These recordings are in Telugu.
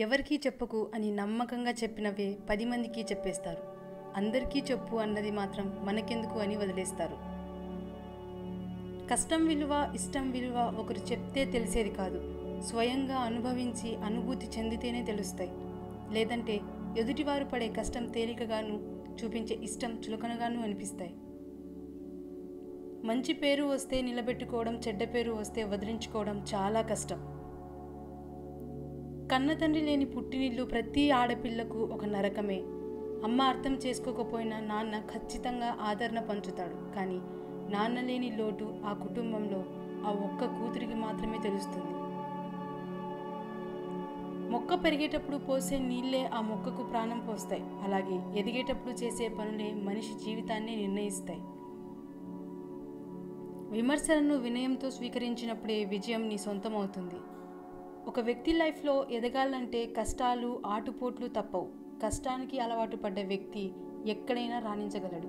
ఎవరికీ చెప్పకు అని నమ్మకంగా చెప్పినవే 10 మందికి చెప్పేస్తారు. అందరికీ చెప్పు అన్నది మాత్రం మనకెందుకు అని వదిలేస్తారు. కష్టం విలువ, ఇష్టం విలువ ఒకరు చెప్తే తెలిసేది కాదు. స్వయంగా అనుభవించి అనుభూతి చెందితేనే తెలుస్తాయి. లేదంటే ఎదుటివారు పడే కష్టం తేలికగాను, చూపించే ఇష్టం చులకనగాను అనిపిస్తాయి. మంచి పేరు వస్తే నిలబెట్టుకోవడం, చెడ్డ పేరు వస్తే వదిలించుకోవడం చాలా కష్టం. కన్నతండ్రి లేని పుట్టినిల్లు ప్రతి ఆడపిల్లకు ఒక నరకమే. అమ్మ అర్థం చేసుకోకపోయినా నాన్న ఖచ్చితంగా ఆదరణ పంచుతాడు. కానీ నాన్న లేని లోటు ఆ కుటుంబంలో ఆ ఒక్క కూతురికి మాత్రమే తెలుస్తుంది. మొక్క పెరిగేటప్పుడు పోసే నీళ్ళే ఆ మొక్కకు ప్రాణం పోస్తాయి. అలాగే ఎదిగేటప్పుడు చేసే పనులే మనిషి జీవితాన్ని నిర్ణయిస్తాయి. విమర్శలను వినయంతో స్వీకరించినప్పుడే విజయం నీ సొంతం అవుతుంది. ఒక వ్యక్తి లైఫ్లో ఎదగాలంటే కష్టాలు, ఆటుపోట్లు తప్పవు. కష్టానికి అలవాటు పడ్డ వ్యక్తి ఎక్కడైనా రాణించగలడు.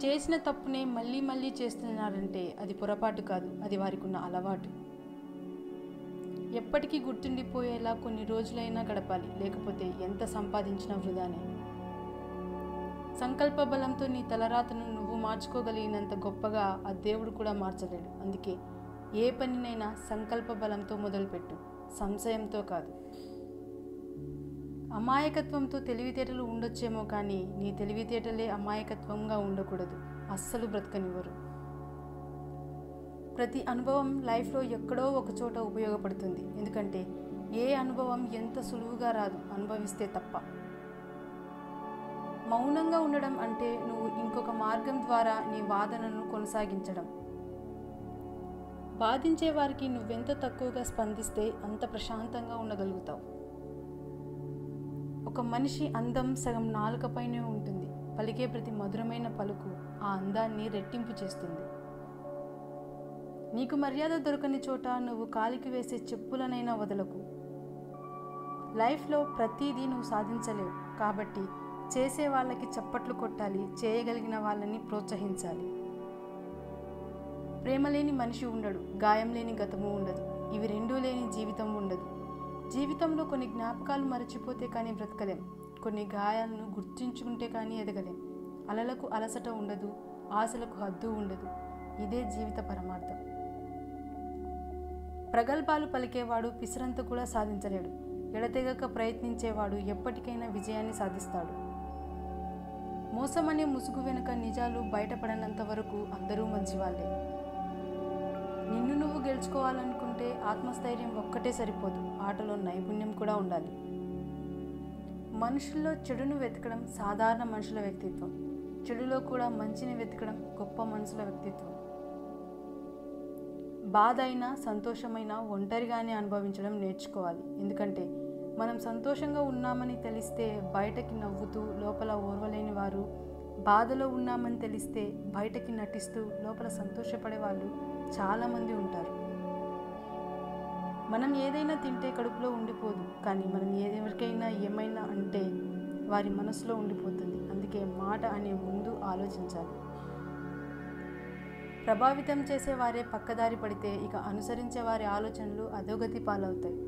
చేసిన తప్పునే మళ్ళీ మళ్ళీ చేస్తున్నారంటే అది పొరపాటు కాదు, అది వారికి ఉన్న అలవాటు. ఎప్పటికీ గుర్తుండిపోయేలా కొన్ని రోజులైనా గడపాలి, లేకపోతే ఎంత సంపాదించినా వృధానే. సంకల్ప బలంతో నీ తలరాతను నువ్వు మార్చుకోగలిగినంత గొప్పగా ఆ దేవుడు కూడా మార్చలేడు. అందుకే ఏ పనినైనా సంకల్ప బలంతో మొదలుపెట్టు, సంశయంతో కాదు. అమాయకత్వంతో తెలివితేటలు ఉండొచ్చేమో కానీ నీ తెలివితేటలే అమాయకత్వంగా ఉండకూడదు. అస్సలు బ్రతకనివ్వరు. ప్రతి అనుభవం లైఫ్లో ఎక్కడో ఒక చోట ఉపయోగపడుతుంది. ఎందుకంటే ఏ అనుభవం ఎంత సులువుగా రాదు, అనుభవిస్తే తప్ప. మౌనంగా ఉండడం అంటే నువ్వు ఇంకొక మార్గం ద్వారా నీ వాదనను కొనసాగించడం. బాధించే వారికి నువ్వెంత తక్కువగా స్పందిస్తే అంత ప్రశాంతంగా ఉండగలుగుతావు. ఒక మనిషి అందం సగం నాలుకపైనే ఉంటుంది. పలికే ప్రతి మధురమైన పలుకు ఆ అందాన్ని రెట్టింపు చేస్తుంది. నీకు మర్యాద దొరకని చోట నువ్వు కాలికి వేసే చెప్పులనైనా వదలకు. లైఫ్లో ప్రతిదీ నువ్వు సాధించలేవు. కాబట్టి చేసే వాళ్ళకి చప్పట్లు కొట్టాలి, చేయగలిగిన వాళ్ళని ప్రోత్సహించాలి. ప్రేమ లేని మనిషి ఉండడు, గాయం లేని గతము ఉండదు. ఇవి రెండూ లేని జీవితం ఉండదు. జీవితంలో కొన్ని జ్ఞాపకాలు మరచిపోతే కానీ బ్రతకలేం. కొన్ని గాయాలను గుర్తుంచుకుంటే కానీ ఎదగలేం. అలలకు అలసట ఉండదు, ఆశలకు హద్దు ఉండదు. ఇదే జీవిత పరమార్థం. ప్రగల్భాలు పలికేవాడు పిసరంత కూడా సాధించలేడు. ఎడతెగక ప్రయత్నించేవాడు ఎప్పటికైనా విజయాన్ని సాధిస్తాడు. మోసమనే ముసుగు వెనుక నిజాలు బయటపడనంత వరకు అందరూ మంచివాళ్ళే. నిన్ను నువ్వు గెలుచుకోవాలనుకుంటే ఆత్మస్థైర్యం ఒక్కటే సరిపోదు, ఆటలో నైపుణ్యం కూడా ఉండాలి. మనుషుల్లో చెడును వెతకడం సాధారణ మనుషుల వ్యక్తిత్వం. చెడులో కూడా మంచిని వెతకడం గొప్ప మనుషుల వ్యక్తిత్వం. బాధ అయినా సంతోషమైనా ఒంటరిగానే అనుభవించడం నేర్చుకోవాలి. ఎందుకంటే మనం సంతోషంగా ఉన్నామని తెలిస్తే బయటకి నవ్వుతూ లోపల ఓర్వలేని వారు, బాధలో ఉన్నామని తెలిస్తే బయటకి నటిస్తూ లోపల సంతోషపడే వాళ్ళు చాలామంది ఉంటారు. మనం ఏదైనా తింటే కడుపులో ఉండిపోదు, కానీ మనం ఎవరికైనా ఏమైనా అంటే వారి మనసులో ఉండిపోతుంది. అందుకే మాట అనే ముందు ఆలోచించాలి. ప్రభావితం చేసే వారే పక్కదారి పడితే ఇక అనుసరించే వారి ఆలోచనలు అధోగతి పాలవుతాయి.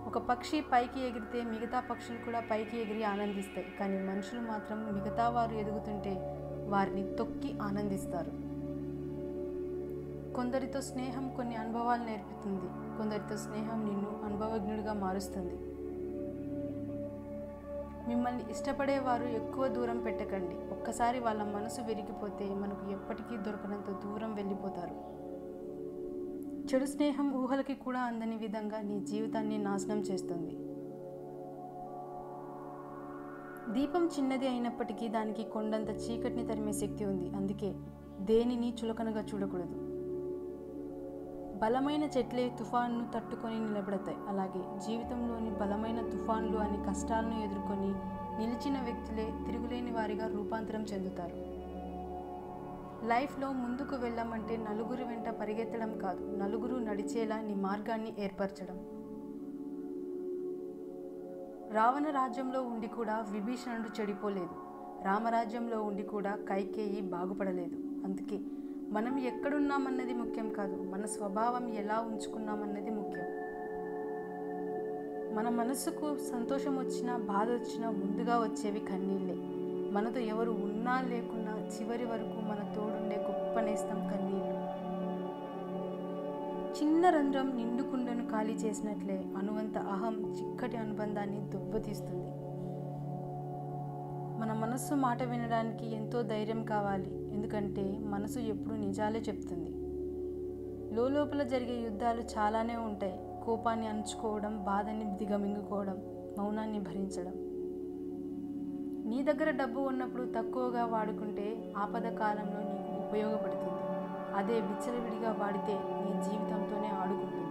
ఒక పక్షి పైకి ఎగిరితే మిగతా పక్షులు కూడా పైకి ఎగిరి ఆనందిస్తాయి. కానీ మనుషులు మాత్రం మిగతా వారు ఎదుగుతుంటే వారిని తొక్కి ఆనందిస్తారు. కొందరితో స్నేహం కొన్ని అనుభవాలు నేర్పుతుంది. కొందరితో స్నేహం నిన్ను అనుభవజ్ఞుడిగా మారుస్తుంది. మిమ్మల్ని ఇష్టపడేవారు ఎక్కువ దూరం పెట్టకండి. ఒక్కసారి వాళ్ళ మనసు విరిగిపోతే మనకు ఎప్పటికీ దొరకనంత దూరం వెళ్ళిపోతారు. చెడు స్నేహం ఊహలకి కూడా అందని విధంగా నీ జీవితాన్ని నాశనం చేస్తుంది. దీపం చిన్నది అయినప్పటికీ దానికి కొండంత చీకటిని తరిమే శక్తి ఉంది. అందుకే దేనిని చులకనగా చూడకూడదు. బలమైన చెట్లే తుఫాన్ను తట్టుకొని నిలబడతాయి. అలాగే జీవితంలోని బలమైన తుఫాన్లు అనే కష్టాలను ఎదుర్కొని నిలిచిన వ్యక్తులే తిరుగులేని వారిగా రూపాంతరం చెందుతారు. లైఫ్లో ముందుకు వెళ్ళామంటే నలుగురు వెంట పరిగెత్తడం కాదు, నలుగురు నడిచేలా నీ మార్గాన్ని ఏర్పరచడం. రావణ రాజ్యంలో ఉండి కూడా విభీషణుడు చెడిపోలేదు. రామరాజ్యంలో ఉండి కూడా కైకేయి బాగుపడలేదు. అందుకే మనం ఎక్కడున్నామన్నది ముఖ్యం కాదు, మన స్వభావం ఎలా ఉంచుకున్నామన్నది ముఖ్యం. మన మనసుకు సంతోషం వచ్చినా బాధ వచ్చినా ముందుగా వచ్చేవి కన్నీళ్ళే. మనతో ఎవరు ఉన్నా లేకున్నా చివరి వరకు మన తోడుండే గొప్ప నేస్తం కన్నీళ్ళు. చిన్న రంధ్రం నిండు కుండను ఖాళీ చేసినట్లే అనువంత అహం చిక్కటి అనుబంధాన్ని దెబ్బతీస్తుంది. మన మనస్సు మాట వినడానికి ఎంతో ధైర్యం కావాలి. ఎందుకంటే మనసు ఎప్పుడు నిజాలే చెప్తుంది. లోపల జరిగే యుద్ధాలు చాలానే ఉంటాయి. కోపాన్ని అణుచుకోవడం, బాధని దిగమింగుకోవడం, మౌనాన్ని భరించడం. నీ దగ్గర డబ్బు ఉన్నప్పుడు తక్కువగా వాడుకుంటే ఆపద కాలంలో నీకు ఉపయోగపడుతుంది. అదే విచ్చలవిడిగా వాడితే నీ జీవితంతోనే ఆడుకుంటుంది.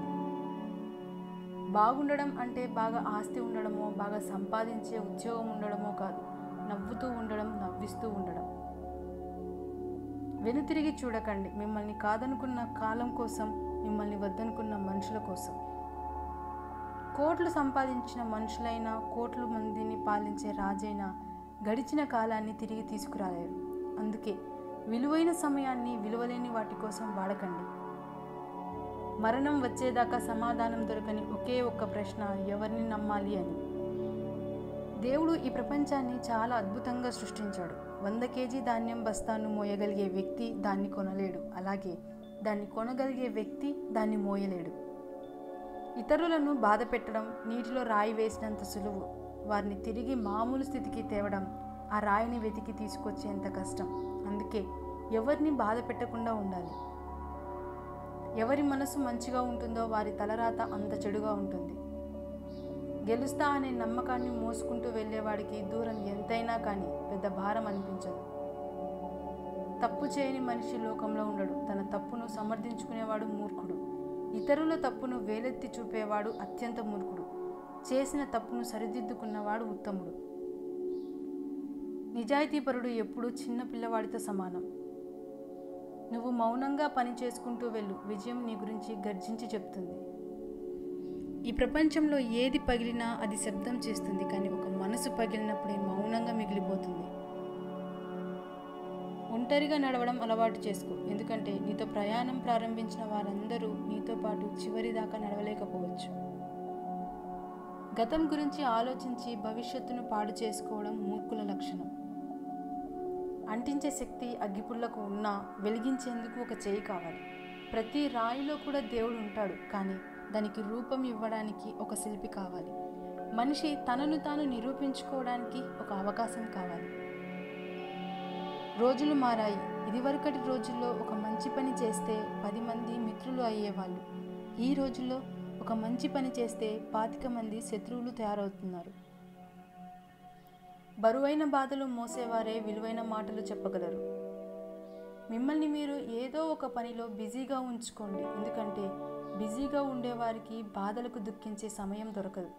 బాగుండడం అంటే బాగా ఆస్తి ఉండడమో, బాగా సంపాదించే ఉద్యోగం ఉండడమో కాదు. నవ్వుతూ ఉండడం, నవ్విస్తూ ఉండడం. వెనుతిరిగి చూడకండి. మిమ్మల్ని కాదనుకున్న కాలం కోసం, మిమ్మల్ని వద్దనుకున్న మనుషుల కోసం. కోట్లు సంపాదించిన మనుషులైనా, కోట్ల మందిని పాలించే రాజైనా గడిచిన కాలాన్ని తిరిగి తీసుకురాలేరు. అందుకే విలువైన సమయాన్ని విలువలేని వాటి కోసం వాడకండి. మరణం వచ్చేదాకా సమాధానం దొరకని ఒకే ఒక్క ప్రశ్న, ఎవరిని నమ్మాలి అని. దేవుడు ఈ ప్రపంచాన్ని చాలా అద్భుతంగా సృష్టించాడు. 100 కేజీ ధాన్యం బస్తాను మోయగలిగే వ్యక్తి దాన్ని కొనలేడు. అలాగే దాన్ని కొనగలిగే వ్యక్తి దాన్ని మోయలేడు. ఇతరులను బాధ పెట్టడం నీటిలో రాయి వేసినంత సులువు. వారిని తిరిగి మామూలు స్థితికి తేవడం ఆ రాయిని వెతికి తీసుకొచ్చేంత కష్టం. అందుకే ఎవరిని బాధ పెట్టకుండా ఉండాలి. ఎవరి మనసు మంచిగా ఉంటుందో వారి తలరాత అంత చెడుగా ఉంటుంది. గెలుస్తా అనే నమ్మకాన్ని మోసుకుంటూ వెళ్ళేవాడికి దూరం ఎంతైనా కానీ పెద్ద భారం అనిపించదు. తప్పు చేయని మనిషి లోకంలో ఉండడు. తన తప్పును సమర్థించుకునేవాడు మూర్ఖుడు. ఇతరుల తప్పును వేలెత్తి చూపేవాడు అత్యంత మూర్ఖుడు. చేసిన తప్పును సరిదిద్దుకున్నవాడు ఉత్తముడు. నిజాయితీపరుడు ఎప్పుడూ చిన్న పిల్లవాడితో సమానం. నువ్వు మౌనంగా పని చేసుకుంటూ వెళ్ళు. విజయం నీ గురించి గర్జించి చెప్తుంది. ఈ ప్రపంచంలో ఏది పగిలినా అది శబ్దం చేస్తుంది. కానీ ఒక మనసు పగిలినప్పుడే మౌనంగా మిగిలిపోతుంది. ఒంటరిగా నడవడం అలవాటు చేసుకో. ఎందుకంటే నీతో ప్రయాణం ప్రారంభించిన వారందరూ నీతో పాటు చివరి దాకా నడవలేకపోవచ్చు. గతం గురించి ఆలోచించి భవిష్యత్తును పాడు చేసుకోవడం మూర్ఖుల లక్షణం. అంటించే శక్తి అగ్గిపుల్లకు ఉన్నా వెలిగించేందుకు ఒక చేయి కావాలి. ప్రతి రాయిలో కూడా దేవుడు ఉంటాడు. కానీ దానికి రూపం ఇవ్వడానికి ఒక శిల్పి కావాలి. మనిషి తనను తాను నిరూపించుకోవడానికి ఒక అవకాశం కావాలి. రోజులు మారాయి. ఇదివరకటి రోజుల్లో ఒక మంచి పని చేస్తే 10 మంది మిత్రులు అయ్యేవాళ్ళు. ఈ రోజుల్లో ఒక మంచి పని చేస్తే 25 మంది శత్రువులు తయారవుతున్నారు. బరువైన బాధలు మోసేవారే విలువైన మాటలు చెప్పగలరు. మిమ్మల్ని మీరు ఏదో ఒక పనిలో బిజీగా ఉంచుకోండి. ఎందుకంటే బిజీగా ఉండేవారికి బాధలకు దుఃఖించే సమయం దొరకదు.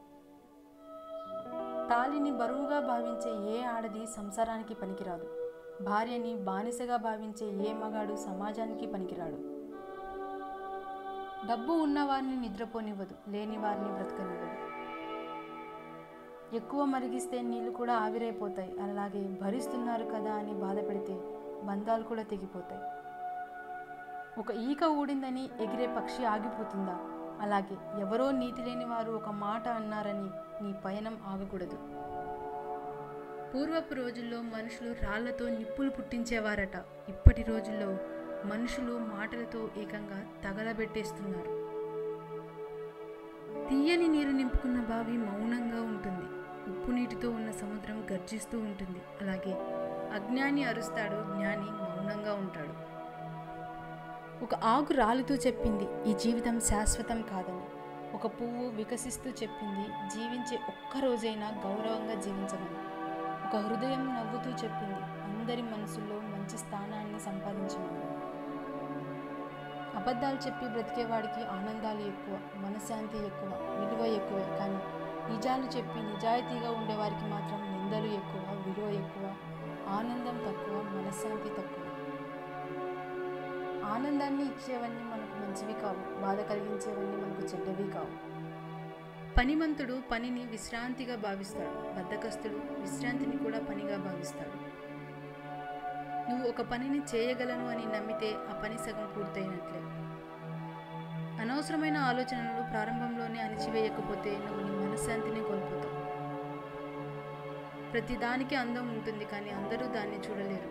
తాళిని బరువుగా భావించే ఏ ఆడది సంసారానికి పనికిరాదు. భార్యని బానిసగా భావించే ఏ మగాడు సమాజానికి పనికిరాడు. డబ్బు ఉన్నవారిని నిద్రపోనివ్వదు, లేని వారిని బ్రతకనివ్వదు. ఎక్కువ మరిగిస్తే నీళ్లు కూడా ఆవిరైపోతాయి. అలాగే భరిస్తున్నారు కదా అని బాధ పెడితే బంధాలు కూడా తెగిపోతాయి. ఒక ఈక ఊడిందని ఎగిరే పక్షి ఆగిపోతుందా? అలాగే ఎవరో నీతి లేని వారు ఒక మాట అన్నారని నీ పయనం ఆగకూడదు. పూర్వపు రోజుల్లో మనుషులు రాళ్లతో నిప్పులు పుట్టించేవారట. ఇప్పటి రోజుల్లో మనుషులు మాటలతో ఏకంగా తగలబెట్టేస్తున్నారు. తీయని నీరు నింపుకున్న బావి మౌనంగా ఉంటుంది. ఉప్పు నీటితో ఉన్న సముద్రం గర్జిస్తూ ఉంటుంది. అలాగే అజ్ఞాని అరుస్తాడు, జ్ఞాని మౌనంగా ఉంటాడు. ఒక ఆకు రాలుతూ చెప్పింది, ఈ జీవితం శాశ్వతం కాదని. ఒక పువ్వు వికసిస్తూ చెప్పింది, జీవించే ఒక్క రోజైనా గౌరవంగా జీవించమని. ఒక హృదయం నవ్వుతూ చెప్పింది, అందరి మనసుల్లో మంచి స్థానాన్ని సంపాదించమని. అబద్ధాలు చెప్పి బ్రతికేవాడికి ఆనందాలు ఎక్కువ, మనశ్శాంతి ఎక్కువ, విలువ ఎక్కువే. కానీ నిజాలు చెప్పి నిజాయితీగా ఉండేవారికి మాత్రం నిందలు ఎక్కువ, విలువ ఎక్కువ, ఆనందం తక్కువ, మనశ్శాంతి తక్కువ. ఆనందాన్ని ఇచ్చేవన్నీ మనకు మంచివి కావు, బాధ కలిగించేవన్నీ మనకు చెడ్డవి కావు. పనిమంతుడు పనిని విశ్రాంతిగా భావిస్తాడు. బద్ధకస్తుడు విశ్రాంతిని కూడా పనిగా భావిస్తాడు. నువ్వు ఒక పనిని చేయగలను అని నమ్మితే ఆ పని సగం పూర్తయినట్లే. అనవసరమైన ఆలోచనలు ప్రారంభంలోనే అణిచివేయకపోతే నువ్వు నీ మనశ్శాంతిని కోల్పోతావు. ప్రతిదానికి అందం ఉంటుంది, కానీ అందరూ దాన్ని చూడలేరు.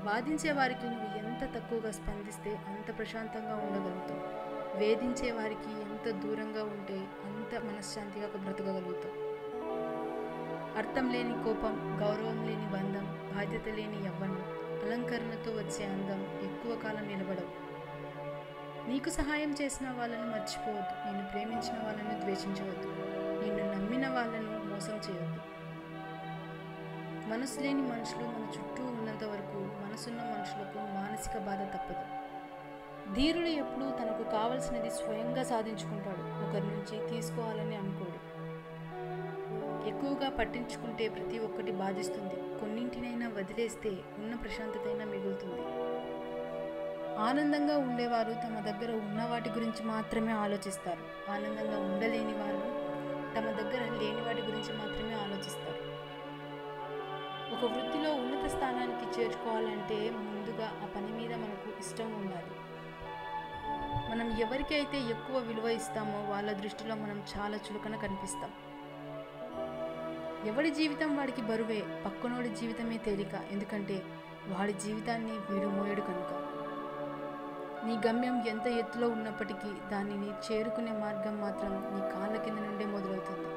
వాదించే వారికి నువ్వు ఎంత తక్కువగా స్పందిస్తే అంత ప్రశాంతంగా ఉండగలుగుతావు. వేధించే వారికి ఎంత దూరంగా ఉంటే అంత మనశ్శాంతిగా బ్రతకగలుగుతావు. అర్థం లేని కోపం, గౌరవం లేని బంధం, బాధ్యత లేని యవ్వనం, అలంకరణతో వచ్చే అందం ఎక్కువ కాలం నిలబడవు. నీకు సహాయం చేసిన వాళ్ళను మర్చిపోవద్దు. నిన్ను ప్రేమించిన వాళ్ళను ద్వేషించవద్దు. నిన్ను నమ్మిన వాళ్ళను మోసం చేయవద్దు. మనసు లేని మనుషులు మన చుట్టూ ఉన్నంత వరకు మనసున్న మనుషులకు మానసిక బాధ తప్పదు. ధీరుడు ఎప్పుడూ తనకు కావలసినది స్వయంగా సాధించుకుంటాడు, ఒకరి నుంచి తీసుకోవాలని అనుకోడు. ఎక్కువగా పట్టించుకుంటే ప్రతి ఒక్కటి బాధిస్తుంది. కొన్నింటినైనా వదిలేస్తే ఉన్న ప్రశాంతతైనా మిగులుతుంది. ఆనందంగా ఉండేవారు తమ దగ్గర ఉన్న వాటి గురించి మాత్రమే ఆలోచిస్తారు. ఆనందంగా ఉండలేని వారు తమ దగ్గర లేని వాటి గురించి మాత్రమే ఆలోచిస్తారు. ఒక వృత్తిలో ఉన్నత స్థానానికి చేర్చుకోవాలంటే ముందుగా ఆ పని మీద మనకు ఇష్టం ఉండాలి. మనం ఎవరికైతే ఎక్కువ విలువ ఇస్తామో వాళ్ళ దృష్టిలో మనం చాలా చులకన కనిపిస్తాం. ఎవడి జీవితం వాడికి బరువే, పక్కనోడి జీవితమే తేలిక. ఎందుకంటే వాడి జీవితాన్ని వీడు మోయడు కనుక. నీ గమ్యం ఎంత ఎత్తులో ఉన్నప్పటికీ దానిని చేరుకునే మార్గం మాత్రం నీ కాళ్ళ కింద నుండే మొదలవుతుంది.